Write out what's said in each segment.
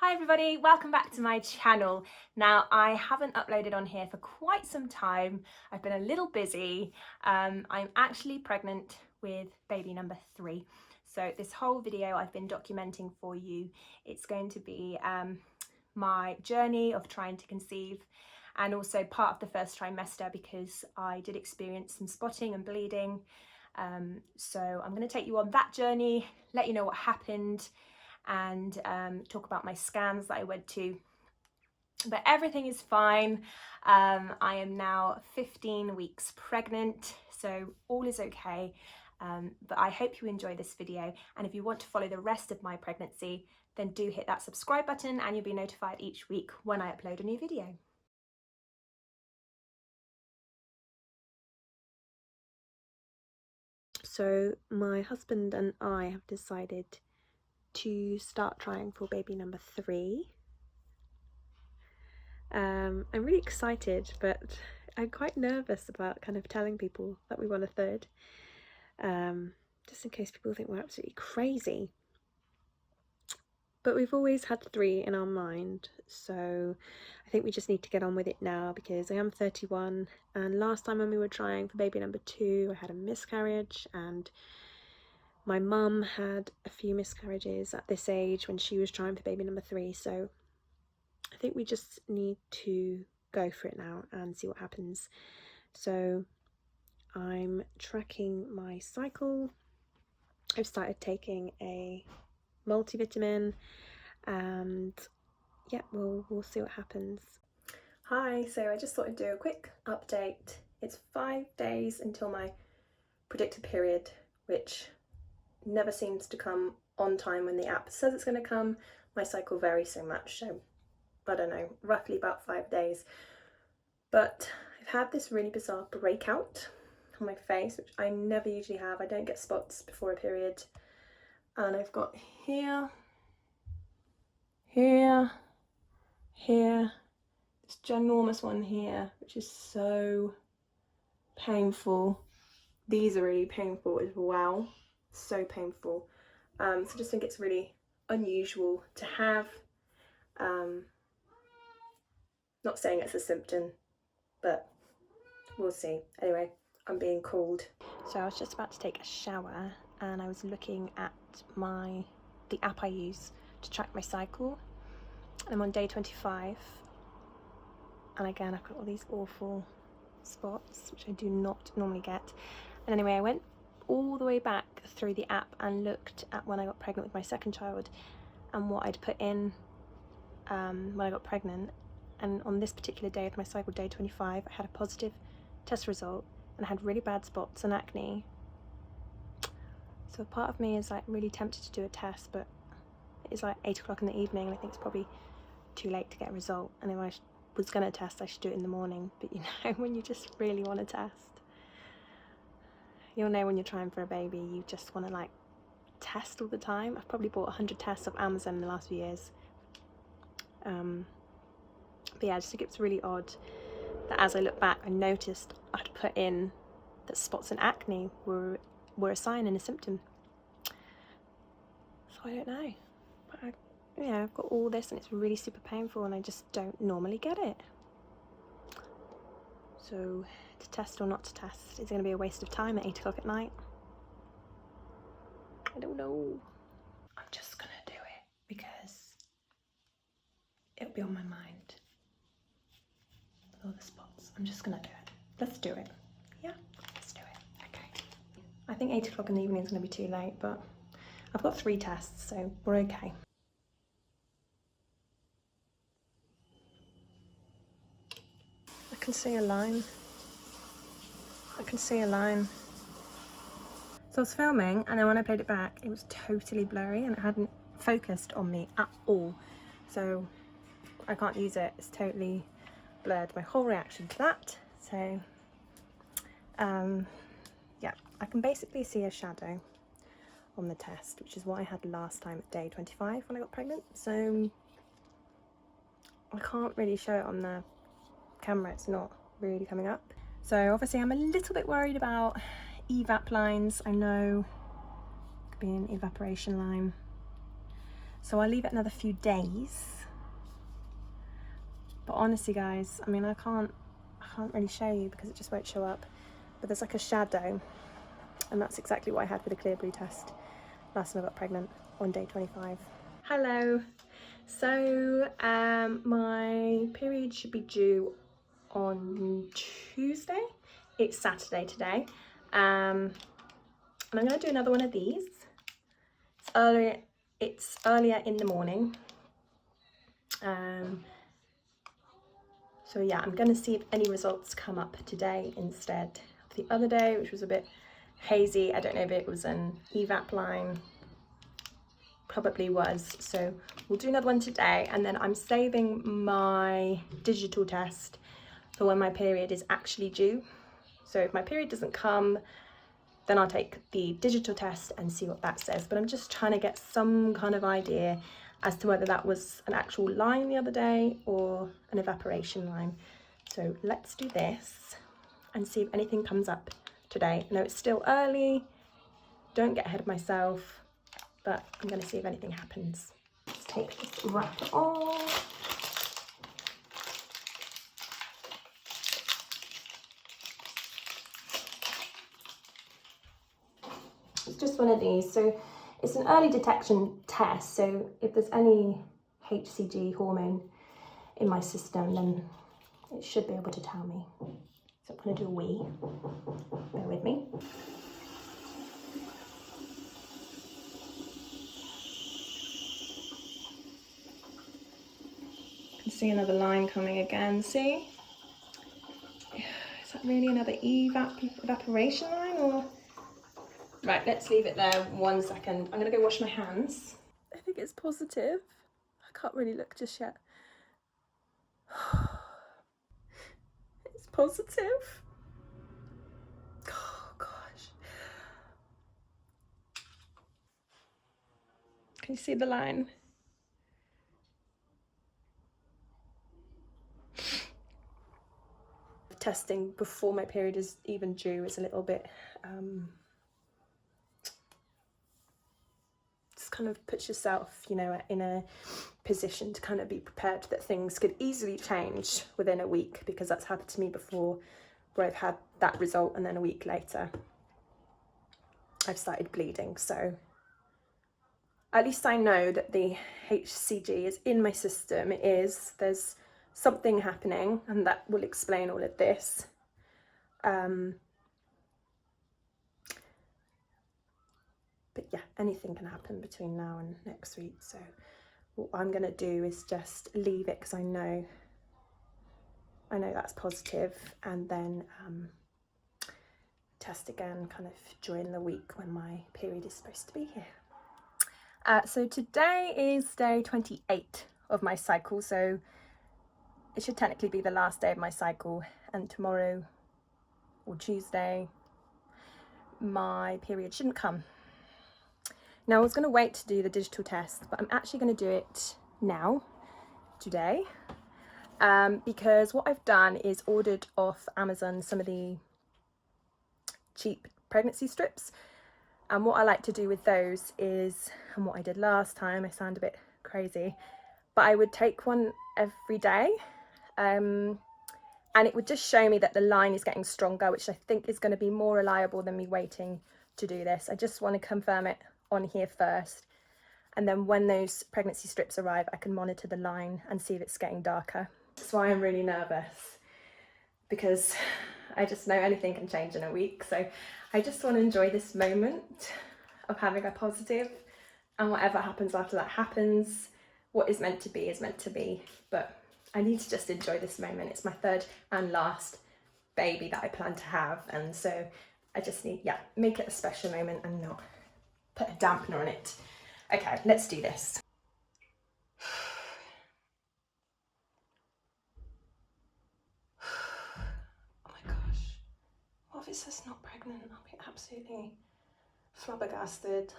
Hi everybody, welcome back to my channel. Now I haven't uploaded on here for quite some time. I've been a little busy. I'm actually pregnant with baby number 3. So this whole video I've been documenting for you. It's going to be my journey of trying to conceive and also part of the first trimester because I did experience some spotting and bleeding. So I'm going to take you on that journey, let you know what happened, and talk about my scans that I went to. But everything is fine. I am now 15 weeks pregnant, so all is okay. But I hope you enjoy this video, and if you want to follow the rest of my pregnancy, then do hit that subscribe button and you'll be notified each week when I upload a new video. So my husband and I have decided to start trying for baby number 3. I'm really excited, but I'm quite nervous about kind of telling people that we want a third, just in case people think we're absolutely crazy. But we've always had 3 in our mind, so I think we just need to get on with it now because I am 31, and last time when we were trying for baby number 2 I had a miscarriage, and my mum had a few miscarriages at this age when she was trying for baby number 3, so I think we just need to go for it now and see what happens. So I'm tracking my cycle. I've started taking a multivitamin, and yeah, we'll see what happens. Hi, so I just thought I'd do a quick update. It's 5 days until my predicted period, which never seems to come on time when the app says it's going to come. My cycle varies so much, so I don't know, roughly about 5 days. But I've had this really bizarre breakout on my face, which I never usually have. I don't get spots before a period. And I've got here, here, here, this ginormous one here, which is so painful. These are really painful as well, so painful. So I just think it's really unusual to have. Not saying it's a symptom, but we'll see. Anyway, I'm being called. So I was just about to take a shower and I was looking at the app I use to track my cycle. I'm on day 25, and again I've got all these awful spots which I do not normally get. And anyway, I went all the way back through the app and looked at when I got pregnant with my second child and what I'd put in when I got pregnant. And on this particular day of my cycle, day 25, I had a positive test result and I had really bad spots and acne. So a part of me is like really tempted to do a test, but it's like 8 o'clock in the evening and I think it's probably too late to get a result. And if I was going to test, I should do it in the morning. But you know, when you just really want to test, you'll know when you're trying for a baby, you just want to like test all the time. I've probably bought 100 tests off Amazon in the last few years. But yeah, I just think it's really odd that as I look back, I noticed I'd put in that spots and acne were a sign and a symptom. So I don't know. But I've got all this and it's really super painful and I just don't normally get it. So to test or not to test, is it going to be a waste of time at 8 o'clock at night? I don't know. I'm just going to do it because it'll be on my mind. All the spots. I'm just gonna do it. Let's do it. Yeah, let's do it. Okay. I think 8 o'clock in the evening is gonna be too late, but I've got 3 tests, so we're okay. I can see a line. I can see a line. So I was filming, and then when I played it back, it was totally blurry and it hadn't focused on me at all. So I can't use it. It's totally blurred my whole reaction to that. So yeah, I can basically see a shadow on the test, which is what I had last time at day 25 when I got pregnant. So I can't really show it on the camera, it's not really coming up. So obviously I'm a little bit worried about evap lines. I know it could be an evaporation line. So I'll leave it another few days. But honestly guys, I mean I can't really show you because it just won't show up. But there's like a shadow, and that's exactly what I had with the clear blue test last time I got pregnant on day 25. Hello. So my period should be due on Tuesday. It's Saturday today. And I'm going to do another one of these. It's earlier in the morning. So yeah, I'm going to see if any results come up today instead of the other day, which was a bit hazy. I don't know if it was an evap line. Probably was. So we'll do another one today, and then I'm saving my digital test for when my period is actually due. So if my period doesn't come, then I'll take the digital test and see what that says. But I'm just trying to get some kind of idea as to whether that was an actual line the other day or an evaporation line. So let's do this and see if anything comes up today. I know it's still early, don't get ahead of myself, but I'm going to see if anything happens. Let's take this wrap off. It's just one of these. So it's an early detection test. So if there's any HCG hormone in my system, then it should be able to tell me. So I'm going to do a wee. Bear with me. You can see another line coming again. See? Is that really another evaporation line or? Right, let's leave it there 1 second. I'm going to go wash my hands. I think it's positive. I can't really look just yet. It's positive. Oh gosh. Can you see the line? Testing before my period is even due is a little bit just kind of puts yourself, you know, in a position to kind of be prepared that things could easily change within a week, because that's happened to me before, where I've had that result and then a week later I've started bleeding. So at least I know that the HCG is in my system. There's something happening, and that will explain all of this. But yeah, anything can happen between now and next week. So what I'm going to do is just leave it, because I know that's positive, and then test again kind of during the week when my period is supposed to be here. So today is day 28 of my cycle, so it should technically be the last day of my cycle, and tomorrow or Tuesday my period shouldn't come. Now I was going to wait to do the digital test, but I'm actually going to do it now, today, because what I've done is ordered off Amazon some of the cheap pregnancy strips. And what I like to do with those is, and what I did last time, I sound a bit crazy, but I would take one every day, and it would just show me that the line is getting stronger, which I think is going to be more reliable than me waiting to do this. I just want to confirm it on here first, and then when those pregnancy strips arrive, I can monitor the line and see if it's getting darker. That's why I'm really nervous, because I just know anything can change in a week. So I just want to enjoy this moment of having a positive, and whatever happens after that happens. What is meant to be is meant to be, but I need to just enjoy this moment. It's my third and last baby that I plan to have, and so I just need, make it a special moment and not put a dampener on it. Okay, let's do this. Oh my gosh. What if it says not pregnant? I'll be absolutely flabbergasted.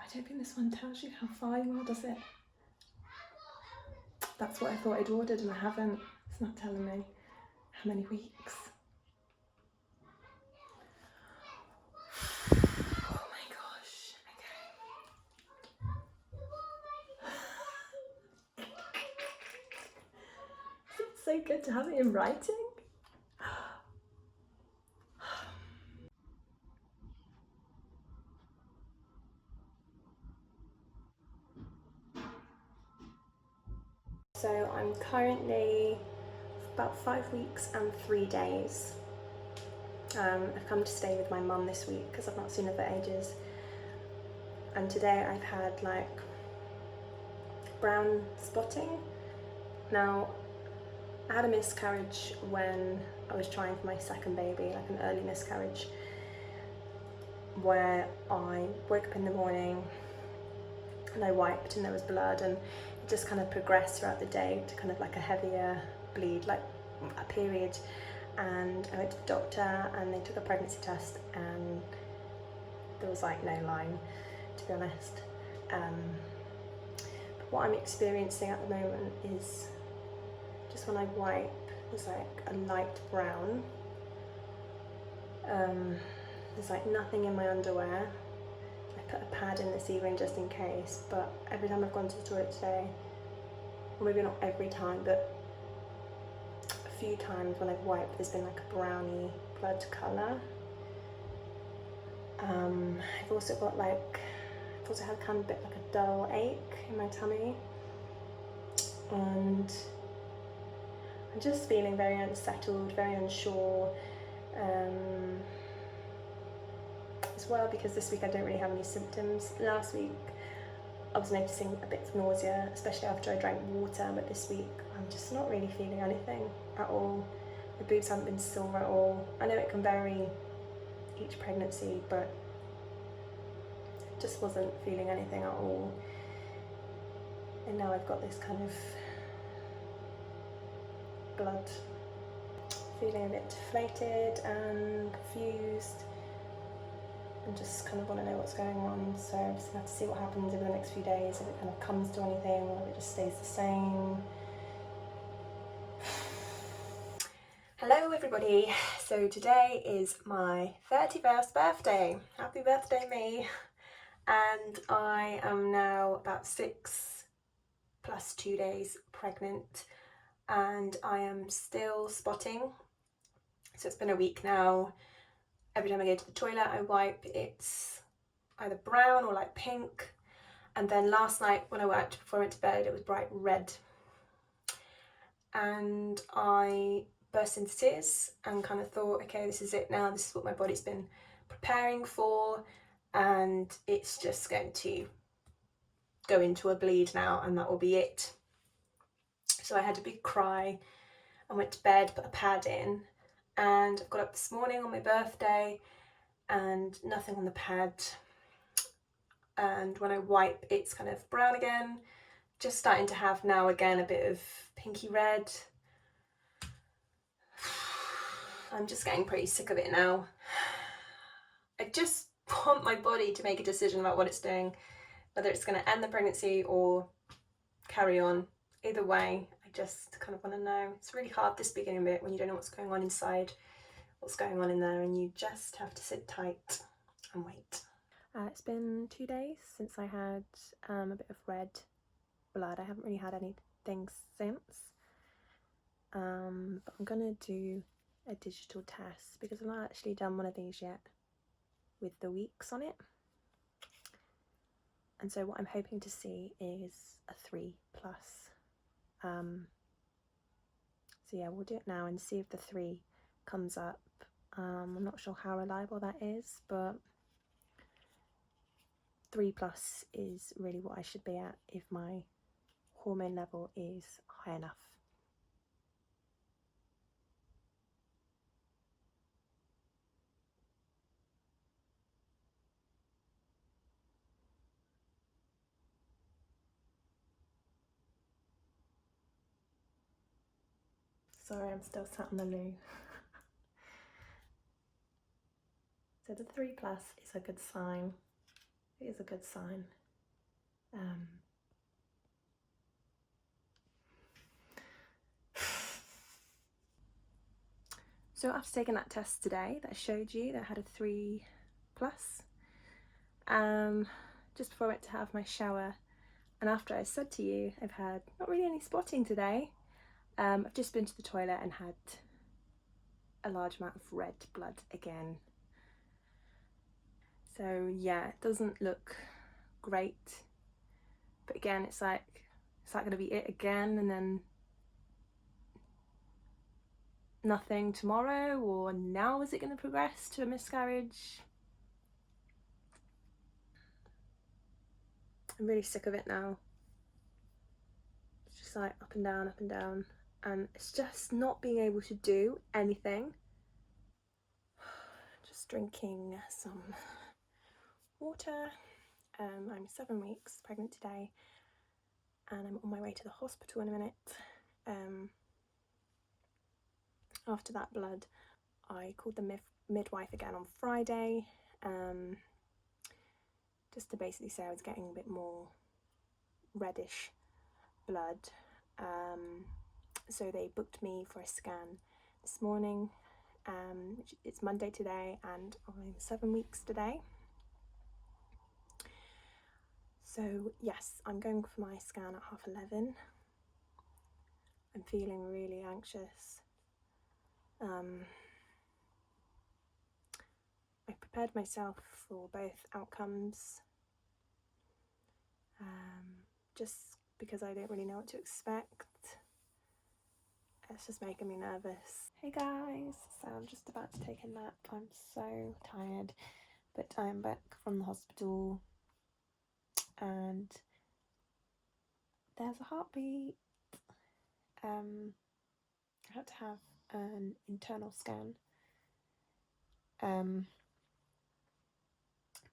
I don't think this one tells you how far you are, does it? That's what I thought I'd ordered and I haven't. It's not telling me how many weeks. Oh my gosh, okay. It's so good to have it in writing. So I'm currently about 5 weeks and 3 days. I've come to stay with my mum this week because I've not seen her for ages. And today I've had like brown spotting. Now, I had a miscarriage when I was trying for my second baby, like an early miscarriage, where I woke up in the morning and I wiped and there was blood, and it just kind of progressed throughout the day to kind of like a heavier bleed, like a period. And I went to the doctor and they took a pregnancy test and there was like no line, to be honest. But what I'm experiencing at the moment is just when I wipe, there's like a light brown. There's like nothing in my underwear. I put a pad in this evening just in case, but every time I've gone to the toilet today, or maybe not every time, but a few times when I've wiped, there's been like a browny blood colour. I've also had kind of a bit like a dull ache in my tummy, and I'm just feeling very unsettled, very unsure, as well because this week I don't really have any symptoms. Last week I was noticing a bit of nausea, especially after I drank water, but this week I'm just not really feeling anything at all. My boobs haven't been sore at all. I know it can vary each pregnancy, but I just wasn't feeling anything at all. And now I've got this kind of blood, feeling a bit deflated and confused, and just kind of want to know what's going on. So I'm just gonna have to see what happens over the next few days, if it kind of comes to anything or if it just stays the same. Hello everybody, so today is my 31st birthday. Happy birthday me. And I am now about 6 plus 2 days pregnant, and I am still spotting. So it's been a week now. Every time I go to the toilet I wipe, it's either brown or like pink, and then last night when I wiped before I went to bed it was bright red, and I burst into tears and kind of thought, okay, this is it now, this is what my body's been preparing for, and it's just going to go into a bleed now and that will be it. So I had a big cry and went to bed, put a pad in, and I got up this morning on my birthday and nothing on the pad, and when I wipe it's kind of brown again, just starting to have now again a bit of pinky red. I'm just getting pretty sick of it now. I just want my body to make a decision about what it's doing, whether it's going to end the pregnancy or carry on. Either way, I just kind of want to know. It's really hard this beginning bit when you don't know what's going on inside, what's going on in there, and you just have to sit tight and wait. It's been 2 days since I had a bit of red blood. I haven't really had anything since, but I'm gonna do a digital test because I've not actually done one of these yet with the weeks on it. And so what I'm hoping to see is a 3+. So yeah, we'll do it now and see if the 3 comes up. I'm not sure how reliable that is, but 3+ is really what I should be at if my hormone level is high enough. Sorry, I'm still sat on the loo. So the 3+ is a good sign. it is a good sign. So after taking that test today that I showed you that I had a 3+, just before I went to have my shower, and after I said to you I've had not really any spotting today, I've just been to the toilet and had a large amount of red blood again. So yeah, it doesn't look great, but again, it's like, is that going to be it again, and then nothing tomorrow, or now is it going to progress to a miscarriage? I'm really sick of it now. It's just like up and down, and it's just not being able to do anything. Just drinking some water. I'm 7 weeks pregnant today, and I'm on my way to the hospital in a minute. After that blood, I called the midwife again on Friday, just to basically say I was getting a bit more reddish blood. So they booked me for a scan this morning. It's Monday today, and I'm 7 weeks today. So yes, I'm going for my scan at 11:30. I'm feeling really anxious. I prepared myself for both outcomes, just because I don't really know what to expect. It's just making me nervous. Hey guys, so I'm just about to take a nap. I'm so tired, but I'm back from the hospital and there's a heartbeat. I had to have an internal scan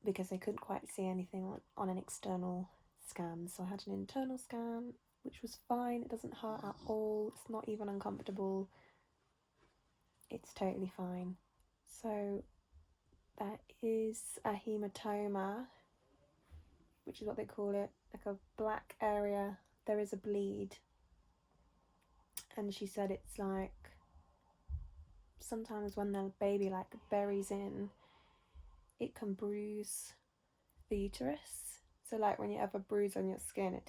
because they couldn't quite see anything on an external scan. So I had an internal scan, which was fine. It doesn't hurt at all. It's not even uncomfortable. It's totally fine. So that is a hematoma, which is what they call it, like a black area. There is a bleed. And she said it's like sometimes when the baby like buries in, it can bruise the uterus. So like when you have a bruise on your skin, it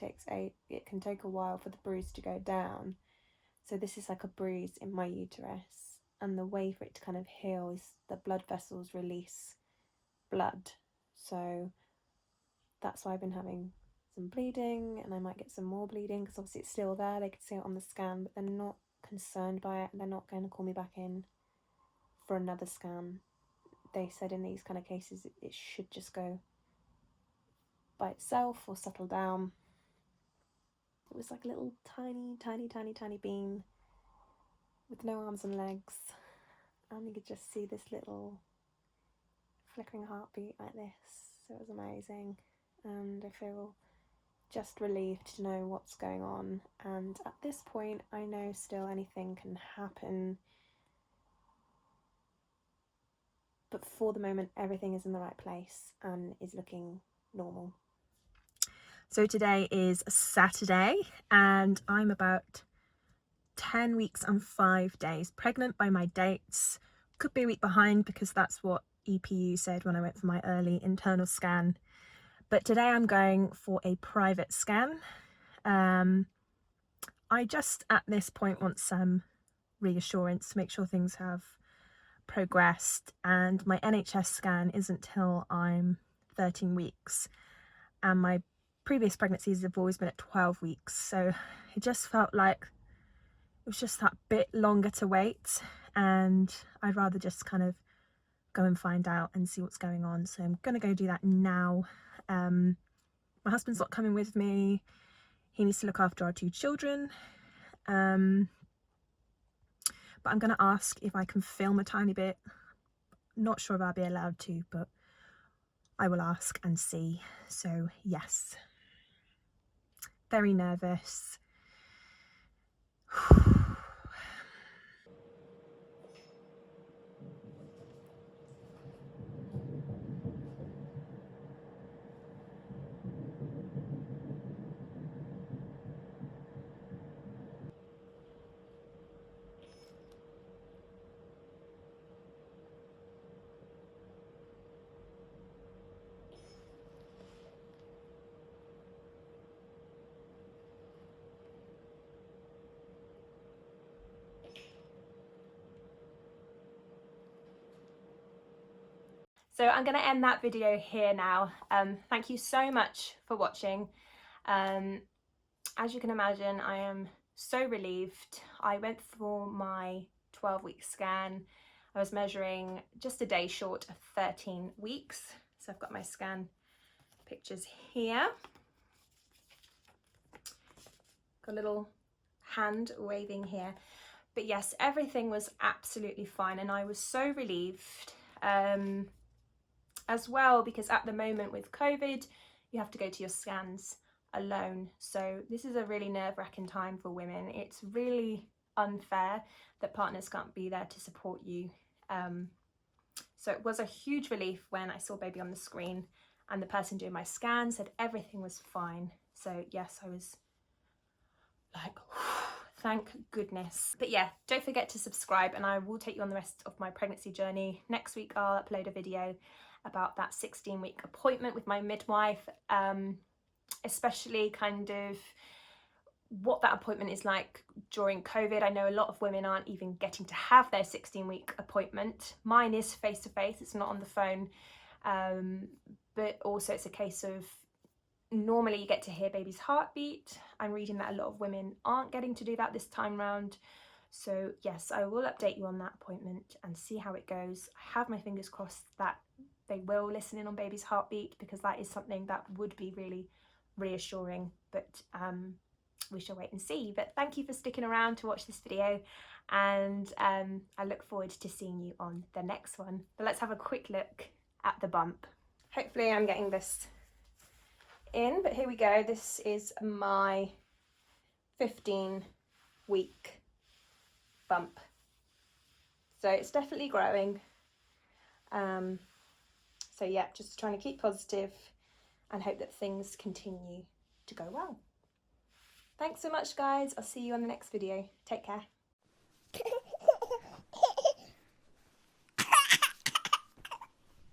can take a while for the bruise to go down. So this is like a bruise in my uterus, and the way for it to kind of heal is the blood vessels release blood. So that's why I've been having some bleeding, and I might get some more bleeding because obviously it's still there. They could see it on the scan, but they're not concerned by it. They're not going to call me back in for another scan. They said in these kind of cases it should just go by itself or settle down. It was like a little tiny bean with no arms and legs, and you could just see this little flickering heartbeat like this. So it was amazing, and I feel just relieved to know what's going on. And at this point, I know still anything can happen, but for the moment, everything is in the right place and is looking normal. So today is Saturday, and I'm about 10 weeks and 5 days pregnant by my dates. Could be a week behind because that's what EPU said when I went for my early internal scan. But today I'm going for a private scan. I just at this point want some reassurance to make sure things have progressed, and my NHS scan isn't till I'm 13 weeks, and my previous pregnancies have always been at 12 weeks, so it just felt like it was just that bit longer to wait, and I'd rather just kind of go and find out and see what's going on. So I'm gonna go do that now. My husband's not coming with me. He needs to look after our 2 children, but I'm gonna ask if I can film a tiny bit. Not sure if I'll be allowed to, but I will ask and see. So yes, very nervous. So I'm going to end that video here now. Thank you so much for watching. As you can imagine, I am so relieved. I went for my 12-week scan. I was measuring just a day short of 13 weeks. So I've got my scan pictures here. Got a little hand waving here. But yes, everything was absolutely fine, and I was so relieved as well, because at the moment with COVID, you have to go to your scans alone. So this is a really nerve-wracking time for women. It's really unfair that partners can't be there to support you. So it was a huge relief when I saw baby on the screen and the person doing my scan said everything was fine. So yes, I was like, thank goodness. But yeah, don't forget to subscribe, and I will take you on the rest of my pregnancy journey. Next week I'll upload a video about that 16-week appointment with my midwife, especially kind of what that appointment is like during COVID. I know a lot of women aren't even getting to have their 16-week appointment. Mine is face-to-face, it's not on the phone, but also it's a case of normally you get to hear baby's heartbeat. I'm reading that a lot of women aren't getting to do that this time round. So yes, I will update you on that appointment and see how it goes. I have my fingers crossed that they will listen in on baby's heartbeat, because that is something that would be really reassuring, but we shall wait and see. But thank you for sticking around to watch this video, and I look forward to seeing you on the next one. But let's have a quick look at the bump. Hopefully I'm getting this in, but here we go. This is my 15-week bump, so it's definitely growing. So yeah, just trying to keep positive and hope that things continue to go well. Thanks so much, guys. I'll see you on the next video. Take care.